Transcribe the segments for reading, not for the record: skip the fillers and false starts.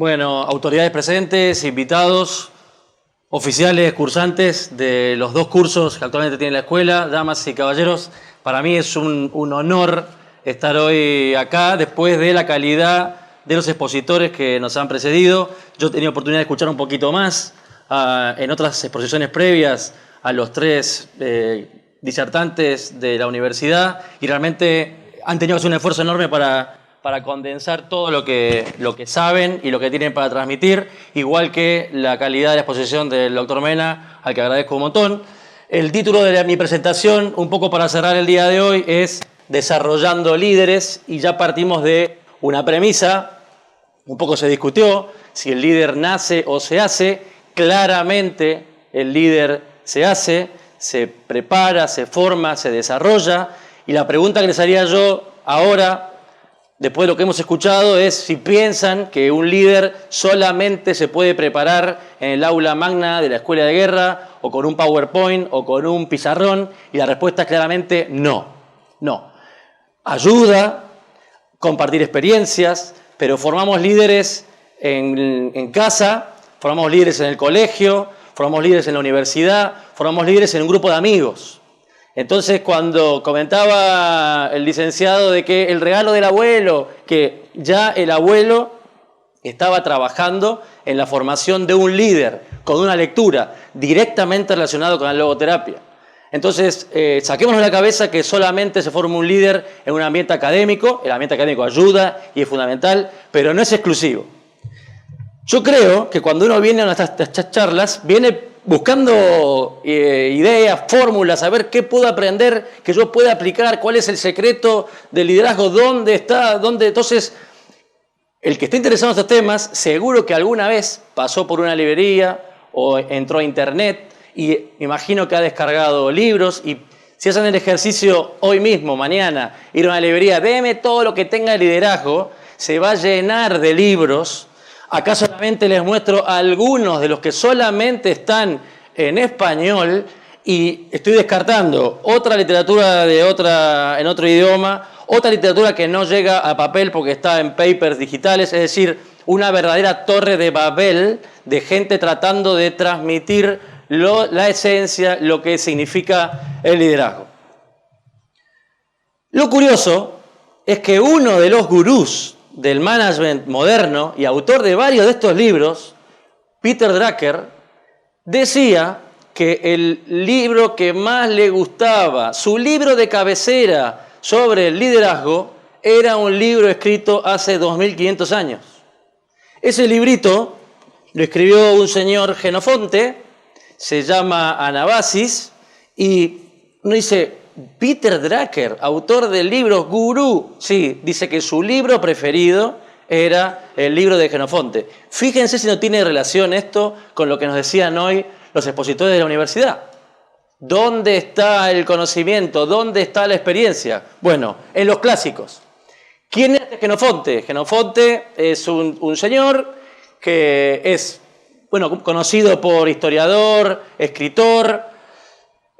Bueno, autoridades presentes, invitados, oficiales, cursantes de los dos cursos que actualmente tiene la escuela, damas y caballeros, para mí es un honor estar hoy acá después de la calidad de los expositores que nos han precedido. Yo he tenido oportunidad de escuchar un poquito más en otras exposiciones previas a los tres disertantes de la universidad y realmente han tenido que hacer un esfuerzo enorme para condensar todo lo que saben y lo que tienen para transmitir, igual que la calidad de la exposición del doctor Mena, al que agradezco un montón. El título de mi presentación, un poco para cerrar el día de hoy, es Desarrollando líderes, y ya partimos de una premisa. Un poco se discutió si el líder nace o se hace. Claramente el líder se hace, se prepara, se forma, se desarrolla, y la pregunta que les haría yo ahora, después de lo que hemos escuchado, es si piensan que un líder solamente se puede preparar en el aula magna de la escuela de guerra, o con un PowerPoint, o con un pizarrón, y la respuesta es claramente no. No. Ayuda, compartir experiencias, pero formamos líderes en casa, formamos líderes en el colegio, formamos líderes en la universidad, formamos líderes en un grupo de amigos. Entonces, cuando comentaba el licenciado de que el regalo del abuelo, que ya el abuelo estaba trabajando en la formación de un líder con una lectura directamente relacionada con la logoterapia. Entonces, saquémonos de la cabeza que solamente se forma un líder en un ambiente académico. El ambiente académico ayuda y es fundamental, pero no es exclusivo. Yo creo que cuando uno viene a estas charlas, viene buscando ideas, fórmulas, a ver qué puedo aprender, que yo pueda aplicar, cuál es el secreto del liderazgo, dónde está, dónde. Entonces, el que esté interesado en estos temas, seguro que alguna vez pasó por una librería o entró a internet y imagino que ha descargado libros, y si hacen el ejercicio hoy mismo, mañana, ir a una librería, deme todo lo que tenga de liderazgo, se va a llenar de libros. Acá solamente les muestro algunos de los que solamente están en español, y estoy descartando otra literatura en otro idioma, otra literatura que no llega a papel porque está en papers digitales, es decir, una verdadera torre de Babel de gente tratando de transmitir la esencia, lo que significa el liderazgo. Lo curioso es que uno de los gurús del management moderno y autor de varios de estos libros, Peter Drucker, decía que el libro que más le gustaba, su libro de cabecera sobre el liderazgo, era un libro escrito hace 2500 años. Ese librito lo escribió un señor Jenofonte, se llama Anabasis, y uno dice, Peter Drucker, autor del libro Gurú, sí, dice que su libro preferido era el libro de Jenofonte. Fíjense si no tiene relación esto con lo que nos decían hoy los expositores de la universidad. ¿Dónde está el conocimiento? ¿Dónde está la experiencia? Bueno, en los clásicos. ¿Quién es Jenofonte? Jenofonte es un señor que es conocido por historiador, escritor.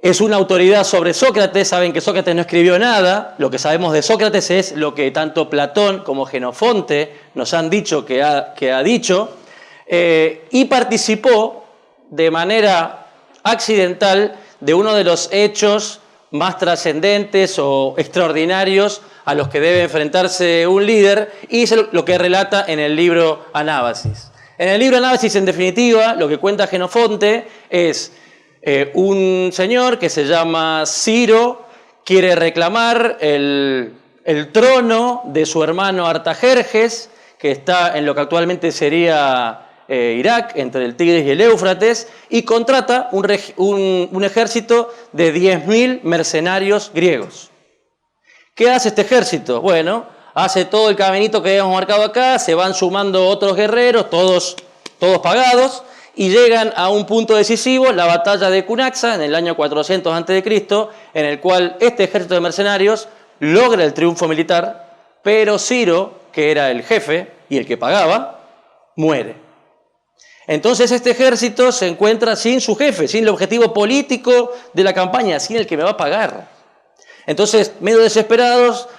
Es una autoridad sobre Sócrates. Saben que Sócrates no escribió nada. Lo que sabemos de Sócrates es lo que tanto Platón como Jenofonte nos han dicho que ha dicho. Y participó de manera accidental de uno de los hechos más trascendentes o extraordinarios a los que debe enfrentarse un líder, y es lo que relata en el libro Anábasis. En el libro Anábasis, en definitiva, lo que cuenta Jenofonte es un señor que se llama Ciro, quiere reclamar el trono de su hermano Artajerjes, que está en lo que actualmente sería Irak, entre el Tigris y el Éufrates, y contrata un ejército de 10.000 mercenarios griegos. ¿Qué hace este ejército? Bueno, hace todo el caminito que habíamos marcado acá, se van sumando otros guerreros, todos pagados, y llegan a un punto decisivo, la batalla de Cunaxa, en el año 400 a.C., en el cual este ejército de mercenarios logra el triunfo militar, pero Ciro, que era el jefe y el que pagaba, muere. Entonces este ejército se encuentra sin su jefe, sin el objetivo político de la campaña, sin el que me va a pagar. Entonces, medio desesperados,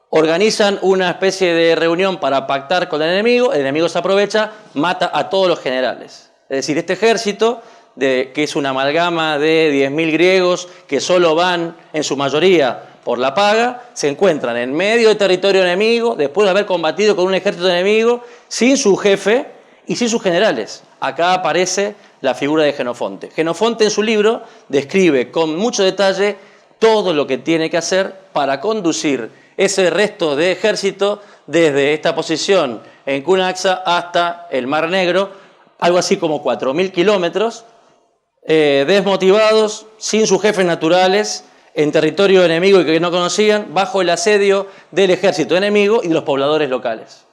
organizan una especie de reunión para pactar con el enemigo se aprovecha, mata a todos los generales. Es decir, este ejército, que es una amalgama de 10.000 griegos que solo van en su mayoría por la paga, se encuentran en medio del territorio enemigo, después de haber combatido con un ejército enemigo, sin su jefe y sin sus generales. Acá aparece la figura de Jenofonte. Jenofonte en su libro describe con mucho detalle todo lo que tiene que hacer para conducir ese resto de ejército desde esta posición en Cunaxa hasta el Mar Negro, algo así como 4.000 kilómetros, desmotivados, sin sus jefes naturales, en territorio enemigo y que no conocían, bajo el asedio del ejército enemigo y de los pobladores locales.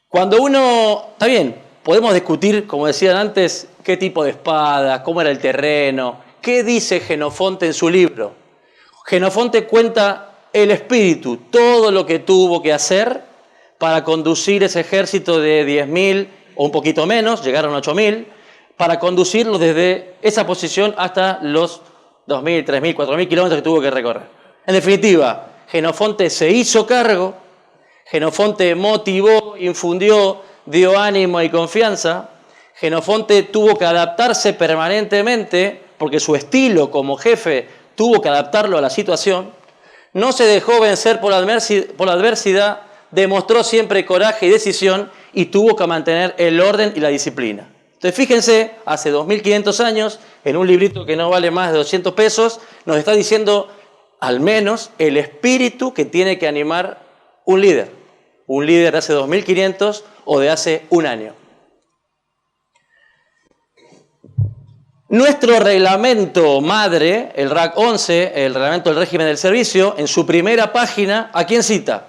Cuando uno, está bien, podemos discutir, como decían antes, qué tipo de espada, cómo era el terreno, qué dice Jenofonte en su libro. Jenofonte cuenta el espíritu, todo lo que tuvo que hacer para conducir ese ejército de 10.000 o un poquito menos, llegaron a 8.000, para conducirlo desde esa posición hasta los 2.000, 3.000, 4.000 kilómetros que tuvo que recorrer. En definitiva, Jenofonte se hizo cargo, Jenofonte motivó, infundió, dio ánimo y confianza. Jenofonte tuvo que adaptarse permanentemente porque su estilo como jefe tuvo que adaptarlo a la situación. No se dejó vencer por la adversidad, demostró siempre coraje y decisión y tuvo que mantener el orden y la disciplina. Entonces fíjense, hace 2.500 años, en un librito que no vale más de 200 pesos, nos está diciendo al menos el espíritu que tiene que animar un líder de hace 2.500 o de hace un año. Nuestro reglamento madre, el RAC 11, el reglamento del régimen del servicio, en su primera página, ¿a quién cita?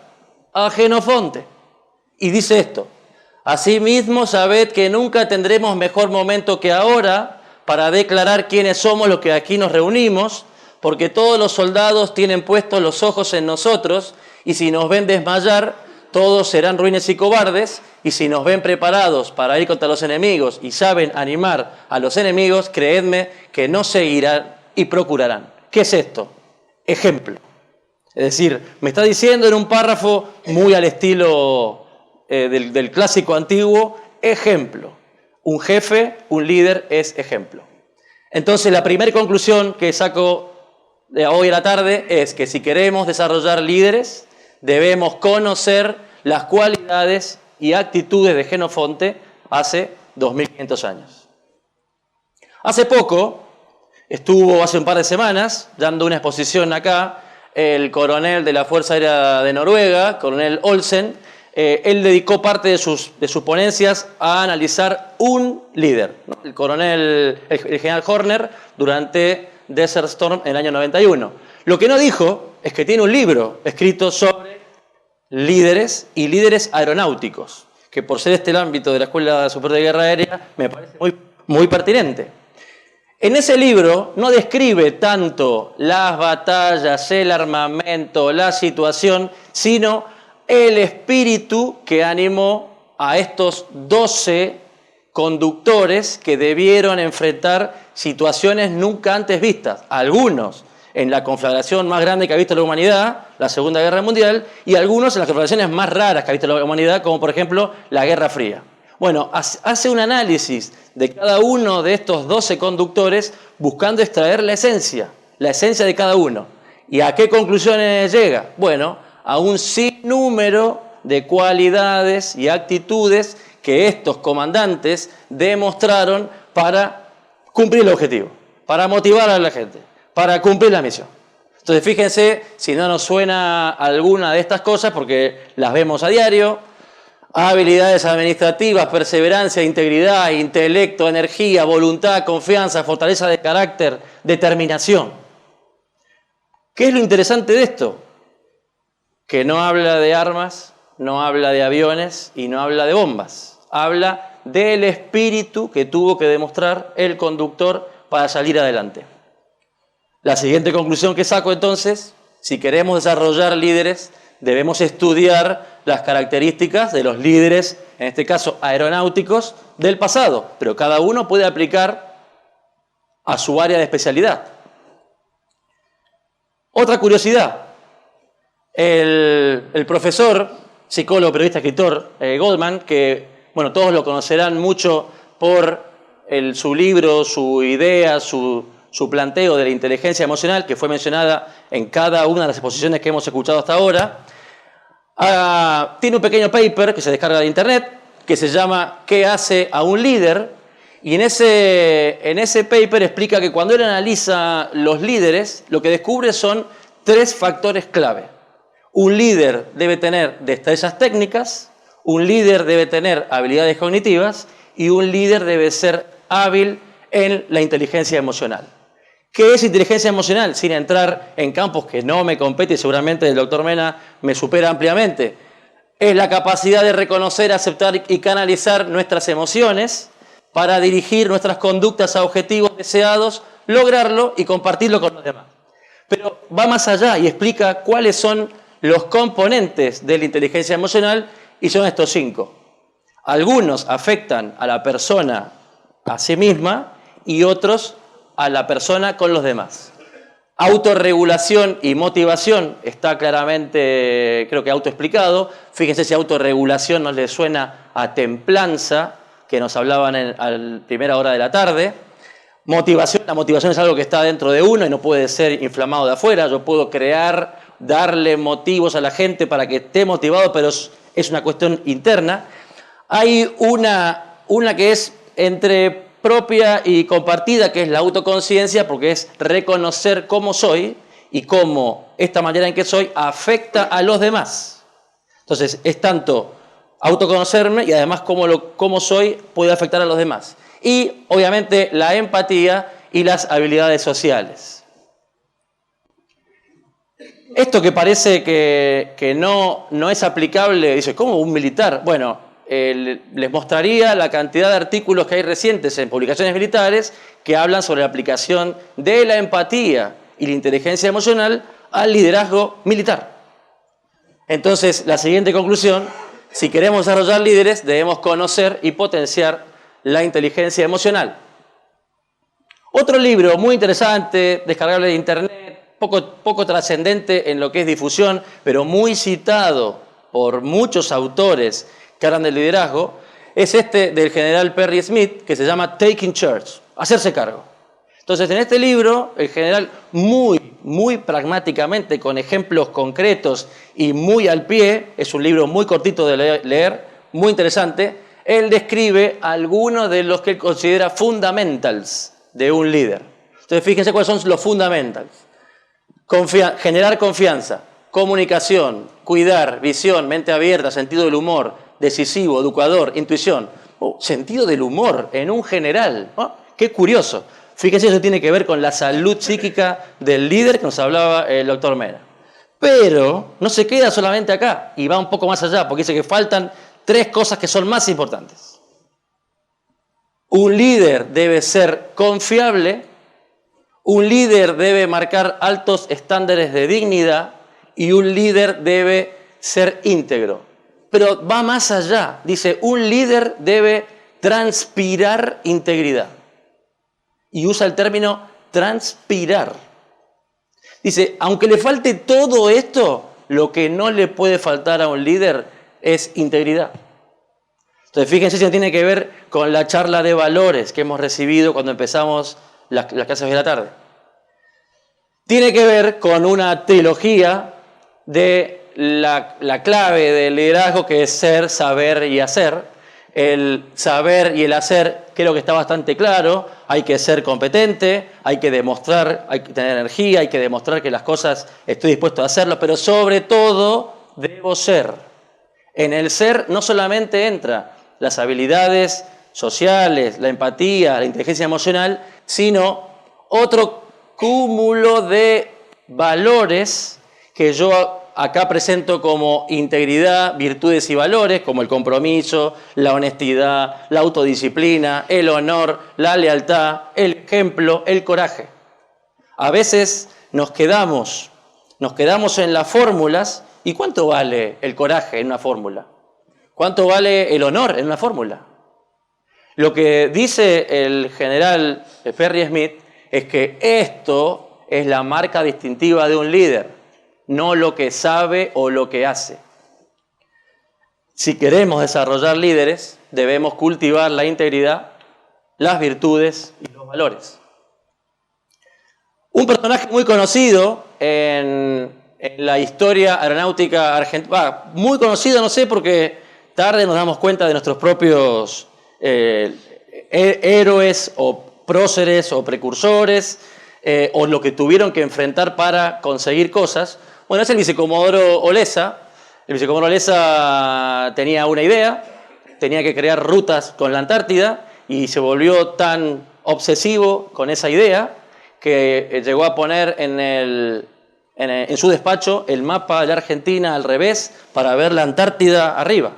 A Jenofonte. Y dice esto: asimismo, sabed que nunca tendremos mejor momento que ahora para declarar quiénes somos los que aquí nos reunimos, porque todos los soldados tienen puestos los ojos en nosotros, y si nos ven desmayar, todos serán ruines y cobardes, y si nos ven preparados para ir contra los enemigos y saben animar a los enemigos, creedme que nos seguirán y procurarán. ¿Qué es esto? Ejemplo. Es decir, me está diciendo en un párrafo muy al estilo del clásico antiguo, ejemplo. Un jefe, un líder es ejemplo. Entonces la primera conclusión que saco de hoy a la tarde es que si queremos desarrollar líderes, debemos conocer las cualidades y actitudes de Jenofonte hace 2.500 años. Hace poco, estuvo hace un par de semanas, dando una exposición acá, el coronel de la Fuerza Aérea de Noruega, coronel Olsen. Él dedicó parte de sus ponencias a analizar un líder, ¿no? El general Horner, durante Desert Storm en el año 91. Lo que no dijo es que tiene un libro escrito sobre líderes y líderes aeronáuticos, que por ser el ámbito de la Escuela Superior de Guerra Aérea me parece muy pertinente. En ese libro no describe tanto las batallas, el armamento, la situación, sino el espíritu que animó a estos 12 conductores que debieron enfrentar situaciones nunca antes vistas. Algunos en la conflagración más grande que ha visto la humanidad, la Segunda Guerra Mundial, y algunos en las conflagraciones más raras que ha visto la humanidad, como por ejemplo la Guerra Fría. Bueno, hace un análisis de cada uno de estos 12 conductores buscando extraer la esencia de cada uno. ¿Y a qué conclusiones llega? Bueno, a un sinnúmero de cualidades y actitudes que estos comandantes demostraron para cumplir el objetivo, para motivar a la gente, para cumplir la misión. Entonces fíjense si no nos suena alguna de estas cosas, porque las vemos a diario: habilidades administrativas, perseverancia, integridad, intelecto, energía, voluntad, confianza, fortaleza de carácter, determinación. ¿Qué es lo interesante de esto? Que no habla de armas, no habla de aviones y no habla de bombas. Habla del espíritu que tuvo que demostrar el conductor para salir adelante. La siguiente conclusión que saco entonces: si queremos desarrollar líderes, debemos estudiar las características de los líderes, en este caso aeronáuticos, del pasado, pero cada uno puede aplicar a su área de especialidad. Otra curiosidad: El profesor, psicólogo, periodista, escritor, Goldman, que bueno, todos lo conocerán mucho por su libro, su idea, su planteo de la inteligencia emocional, que fue mencionada en cada una de las exposiciones que hemos escuchado hasta ahora. Tiene un pequeño paper que se descarga de internet, que se llama ¿Qué hace a un líder? Y en ese paper explica que cuando él analiza los líderes, lo que descubre son 3 factores clave. Un líder debe tener destrezas técnicas, un líder debe tener habilidades cognitivas y un líder debe ser hábil en la inteligencia emocional. ¿Qué es inteligencia emocional? Sin entrar en campos que no me compete y seguramente el doctor Mena me supera ampliamente. Es la capacidad de reconocer, aceptar y canalizar nuestras emociones para dirigir nuestras conductas a objetivos deseados, lograrlo y compartirlo con los demás. Pero va más allá y explica cuáles son los componentes de la inteligencia emocional y son estos 5. Algunos afectan a la persona a sí misma y otros a la persona con los demás. Autorregulación y motivación está claramente, creo que autoexplicado. Fíjense si autorregulación nos le suena a templanza, que nos hablaban a la primera hora de la tarde. Motivación, la motivación es algo que está dentro de uno y no puede ser inflamado de afuera. Yo puedo crear, darle motivos a la gente para que esté motivado, pero es una cuestión interna. Hay una que es entre propia y compartida, que es la autoconciencia, porque es reconocer cómo soy y cómo esta manera en que soy afecta a los demás. Entonces, es tanto autoconocerme y además cómo soy puede afectar a los demás. Y, obviamente, la empatía y las habilidades sociales. Esto que parece que no es aplicable, dice, ¿cómo un militar? Bueno, les mostraría la cantidad de artículos que hay recientes en publicaciones militares que hablan sobre la aplicación de la empatía y la inteligencia emocional al liderazgo militar. Entonces, la siguiente conclusión, si queremos desarrollar líderes, debemos conocer y potenciar la inteligencia emocional. Otro libro muy interesante, descargable de internet, poco trascendente en lo que es difusión, pero muy citado por muchos autores que hablan del liderazgo, es este del general Perry Smith, que se llama Taking Charge, hacerse cargo. Entonces, en este libro, el general muy pragmáticamente, con ejemplos concretos y muy al pie, es un libro muy cortito de leer, muy interesante, él describe algunos de los que él considera fundamentals de un líder. Entonces, fíjense cuáles son los fundamentals. Generar confianza, comunicación, cuidar, visión, mente abierta, sentido del humor, decisivo, educador, intuición. Sentido del humor en un general. Qué curioso. Fíjense, eso tiene que ver con la salud psíquica del líder que nos hablaba el doctor Mena. Pero no se queda solamente acá y va un poco más allá, porque dice que faltan 3 cosas que son más importantes. Un líder debe ser confiable, un líder debe marcar altos estándares de dignidad y un líder debe ser íntegro. Pero va más allá. Dice, un líder debe transpirar integridad. Y usa el término transpirar. Dice, aunque le falte todo esto, lo que no le puede faltar a un líder es integridad. Entonces, fíjense si no tiene que ver con la charla de valores que hemos recibido cuando empezamos las clases de la tarde. Tiene que ver con una trilogía de la clave del liderazgo, que es ser, saber y hacer. El saber y el hacer creo que está bastante claro. Hay que ser competente, hay que demostrar, hay que tener energía, hay que demostrar que las cosas estoy dispuesto a hacerlas, pero sobre todo debo ser. En el ser no solamente entra las habilidades sociales, la empatía, la inteligencia emocional, sino otro cúmulo de valores que yo acá presento como integridad, virtudes y valores, como el compromiso, la honestidad, la autodisciplina, el honor, la lealtad, el ejemplo, el coraje. A veces nos quedamos en las fórmulas. ¿Y cuánto vale el coraje en una fórmula? ¿Cuánto vale el honor en una fórmula? Lo que dice el general Perry Smith es que esto es la marca distintiva de un líder. no lo que sabe o lo que hace. Si queremos desarrollar líderes, debemos cultivar la integridad, las virtudes y los valores. Un personaje muy conocido en la historia aeronáutica argentina, muy conocido, no sé, porque tarde nos damos cuenta de nuestros propios héroes o próceres o precursores, o lo que tuvieron que enfrentar para conseguir cosas. Bueno, es el vicecomodoro Oleza. El vicecomodoro Oleza tenía una idea, tenía que crear rutas con la Antártida y se volvió tan obsesivo con esa idea que llegó a poner en su despacho el mapa de la Argentina al revés para ver la Antártida arriba.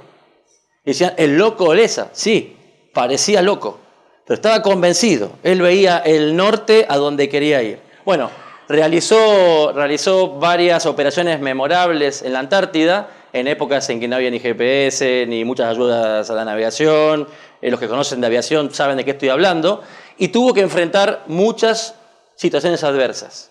Y decían, el loco Oleza. Sí, parecía loco, pero estaba convencido. Él veía el norte a donde quería ir. Bueno, realizó varias operaciones memorables en la Antártida, en épocas en que no había ni GPS, ni muchas ayudas a la navegación. Los que conocen de aviación saben de qué estoy hablando. Y tuvo que enfrentar muchas situaciones adversas.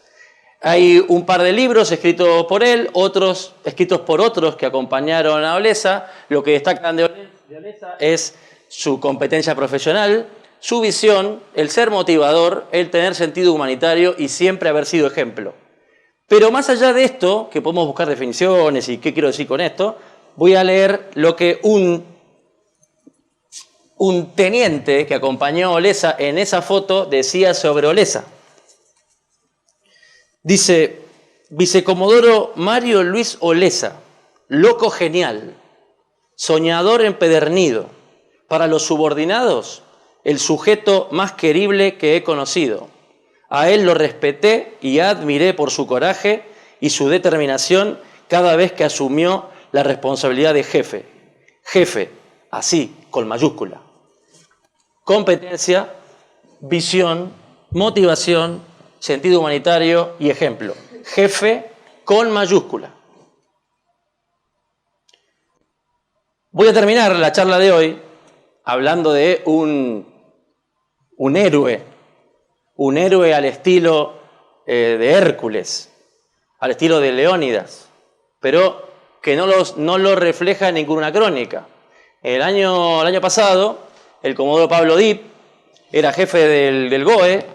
Hay un par de libros escritos por él, otros escritos por otros que acompañaron a Oleza. Lo que destacan de Oleza es su competencia profesional, su visión, el ser motivador, el tener sentido humanitario y siempre haber sido ejemplo. Pero más allá de esto, que podemos buscar definiciones y qué quiero decir con esto, voy a leer lo que un teniente que acompañó a Oleza en esa foto decía sobre Oleza. Dice, vicecomodoro Mario Luis Oleza, loco genial, soñador empedernido, para los subordinados, el sujeto más querible que he conocido. A él lo respeté y admiré por su coraje y su determinación cada vez que asumió la responsabilidad de jefe. Jefe, así, con mayúscula. Competencia, visión, motivación, sentido humanitario y ejemplo. Jefe con mayúscula. Voy a terminar la charla de hoy hablando de un héroe al estilo de Hércules, al estilo de Leónidas, pero que no lo refleja ninguna crónica. El año pasado, el comodoro Pablo Dip era jefe del GOE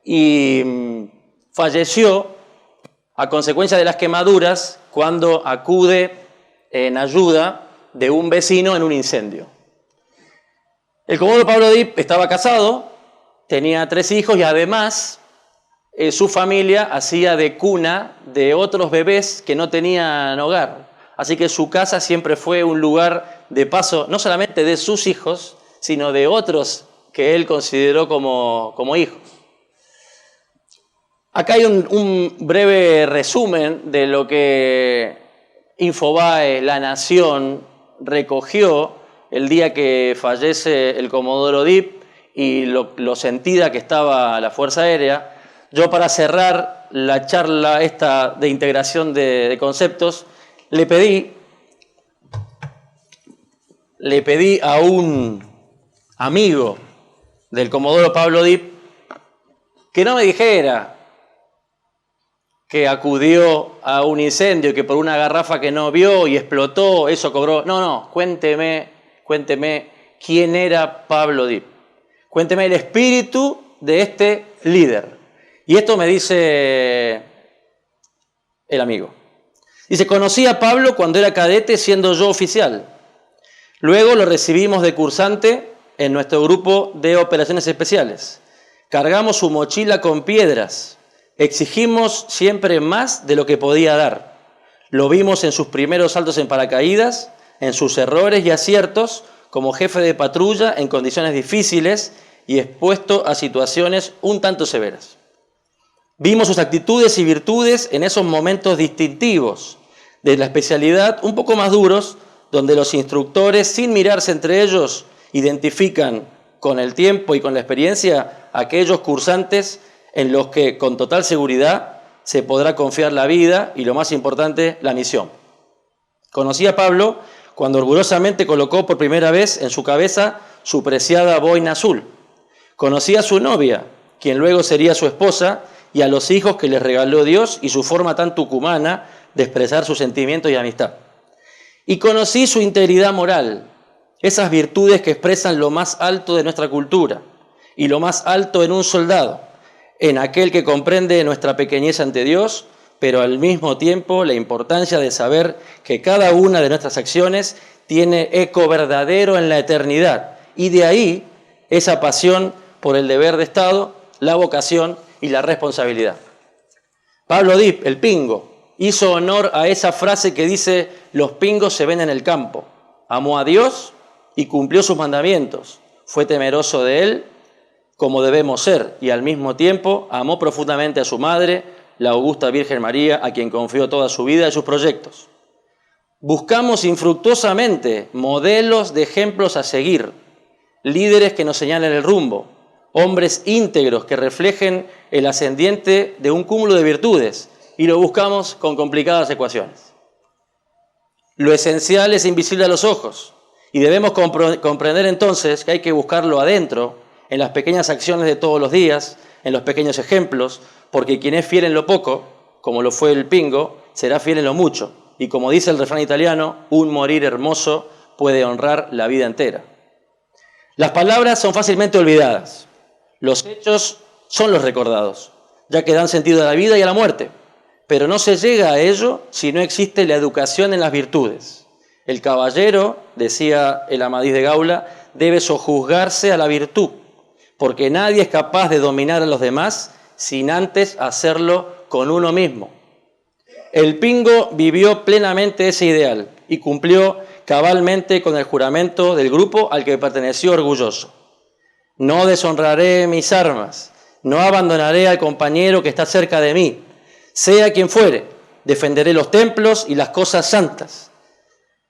y falleció a consecuencia de las quemaduras cuando acude en ayuda de un vecino en un incendio. El comodoro Pablo Dip estaba casado, tenía 3 hijos y además su familia hacía de cuna de otros bebés que no tenían hogar. Así que su casa siempre fue un lugar de paso, no solamente de sus hijos, sino de otros que él consideró como hijos. Acá hay un breve resumen de lo que Infobae, La Nación, recogió el día que fallece el comodoro Dip y lo sentida que estaba la Fuerza Aérea. Yo, para cerrar la charla esta de integración de conceptos, le pedí a un amigo del comodoro Pablo Dip que no me dijera que acudió a un incendio, que por una garrafa que no vio y explotó, eso cobró. No, cuénteme quién era Pablo Dip. Cuénteme el espíritu de este líder. Y esto me dice el amigo. Dice, conocí a Pablo cuando era cadete, siendo yo oficial. Luego lo recibimos de cursante en nuestro grupo de operaciones especiales. Cargamos su mochila con piedras. Exigimos siempre más de lo que podía dar. Lo vimos en sus primeros saltos en paracaídas, en sus errores y aciertos como jefe de patrulla en condiciones difíciles y expuesto a situaciones un tanto severas. Vimos sus actitudes y virtudes en esos momentos distintivos de la especialidad un poco más duros, donde los instructores, sin mirarse entre ellos, identifican con el tiempo y con la experiencia a aquellos cursantes en los que con total seguridad se podrá confiar la vida y, lo más importante, la misión. Conocí a Pablo cuando orgullosamente colocó por primera vez en su cabeza su preciada boina azul. Conocí a su novia, quien luego sería su esposa, y a los hijos que les regaló Dios, y su forma tan tucumana, de expresar sus sentimientos y amistad. Y conocí su integridad moral, esas virtudes que expresan lo más alto de nuestra cultura y lo más alto en un soldado, en aquel que comprende nuestra pequeñez ante Dios, pero al mismo tiempo la importancia de saber que cada una de nuestras acciones tiene eco verdadero en la eternidad. Y de ahí esa pasión por el deber de Estado, la vocación y la responsabilidad. Pablo Dip, el pingo, hizo honor a esa frase que dice: los pingos se ven en el campo. Amó a Dios y cumplió sus mandamientos. Fue temeroso de Él, como debemos ser, y al mismo tiempo amó profundamente a su madre, la augusta Virgen María, a quien confió toda su vida y sus proyectos. Buscamos infructuosamente modelos de ejemplos a seguir, líderes que nos señalen el rumbo, hombres íntegros que reflejen el ascendiente de un cúmulo de virtudes, y lo buscamos con complicadas ecuaciones. Lo esencial es invisible a los ojos, y debemos comprender entonces que hay que buscarlo adentro, en las pequeñas acciones de todos los días, en los pequeños ejemplos, porque quien es fiel en lo poco, como lo fue el pingo, será fiel en lo mucho. Y como dice el refrán italiano, un morir hermoso puede honrar la vida entera. Las palabras son fácilmente olvidadas. Los hechos son los recordados, ya que dan sentido a la vida y a la muerte. Pero no se llega a ello si no existe la educación en las virtudes. El caballero, decía el Amadís de Gaula, debe sojuzgarse a la virtud, porque nadie es capaz de dominar a los demás sin antes hacerlo con uno mismo. El pingo vivió plenamente ese ideal y cumplió cabalmente con el juramento del grupo al que perteneció orgulloso. No deshonraré mis armas, no abandonaré al compañero que está cerca de mí, sea quien fuere, defenderé los templos y las cosas santas.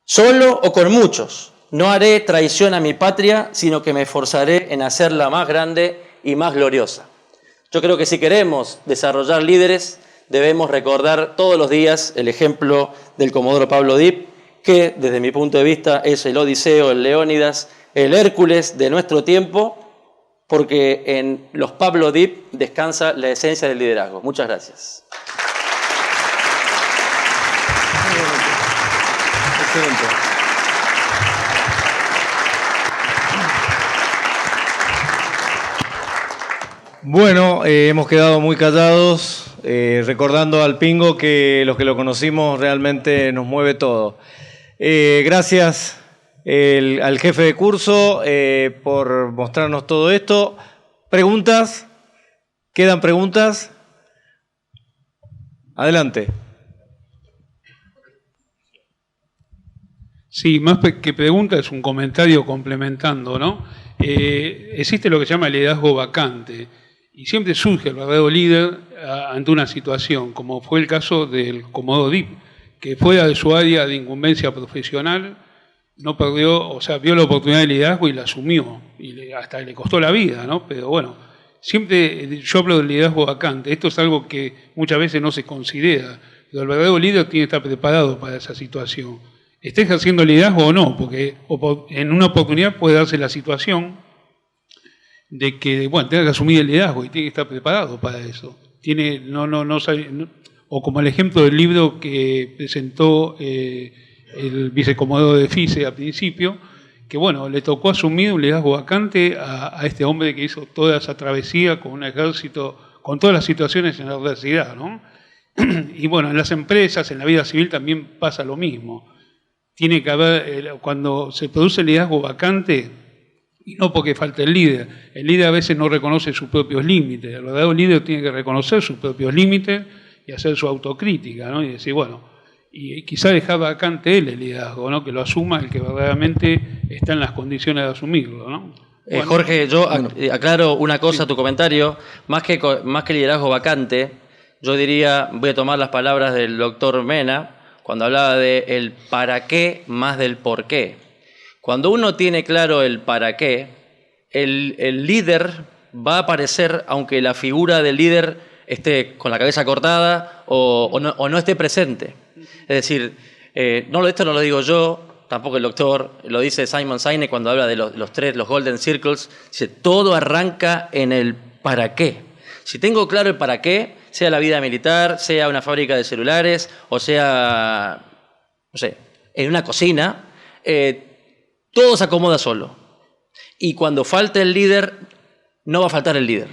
Solo o con muchos, no haré traición a mi patria, sino que me esforzaré en hacerla más grande y más gloriosa. Yo creo que si queremos desarrollar líderes, debemos recordar todos los días el ejemplo del comodoro Pablo Dip, que desde mi punto de vista es el Odiseo, el Leónidas, el Hércules de nuestro tiempo, porque en los Pablo Dip descansa la esencia del liderazgo. Muchas gracias. Excelente. Bueno, hemos quedado muy callados, recordando al pingo que los que lo conocimos realmente nos mueve todo. Gracias al jefe de curso por mostrarnos todo esto. ¿Preguntas? ¿Quedan preguntas? Adelante. Sí, más que pregunta es un comentario complementando, ¿no? Existe lo que se llama el liderazgo vacante y siempre surge el verdadero líder ante una situación, como fue el caso del comodoro Dip, que fuera de su área de incumbencia profesional no perdió, o sea, vio la oportunidad de liderazgo y la asumió, y hasta le costó la vida, ¿no? Pero bueno, siempre yo hablo del liderazgo vacante, esto es algo que muchas veces no se considera, pero el verdadero líder tiene que estar preparado para esa situación. Esté ejerciendo liderazgo o no, porque en una oportunidad puede darse la situación de que, bueno, tenga que asumir el liderazgo y tiene que estar preparado para eso. O como el ejemplo del libro que presentó el vicecomodoro de FICE al principio, que bueno, le tocó asumir un liderazgo vacante a este hombre que hizo toda esa travesía con un ejército, con todas las situaciones en la adversidad, ¿no? Y bueno, en las empresas, en la vida civil también pasa lo mismo. Tiene que haber, cuando se produce el liderazgo vacante, y no porque falte el líder a veces no reconoce sus propios límites, el verdadero líder tiene que reconocer sus propios límites y hacer su autocrítica, ¿no? Y decir, bueno, y quizá dejar vacante él el liderazgo, ¿no? Que lo asuma el que verdaderamente está en las condiciones de asumirlo, ¿no? Bueno, Jorge, yo aclaro una cosa a tu comentario, más que liderazgo vacante, yo diría, voy a tomar las palabras del doctor Mena, cuando hablaba de el para qué más del por qué. Cuando uno tiene claro el para qué, el líder va a aparecer aunque la figura del líder esté con la cabeza cortada o no esté presente. Es decir, esto no lo digo yo, tampoco el doctor, lo dice Simon Sinek cuando habla de los Golden Circles, dice, todo arranca en el para qué. Si tengo claro el para qué, sea la vida militar, sea una fábrica de celulares, o sea, no sé, en una cocina, todo se acomoda solo. Y cuando falte el líder, no va a faltar el líder.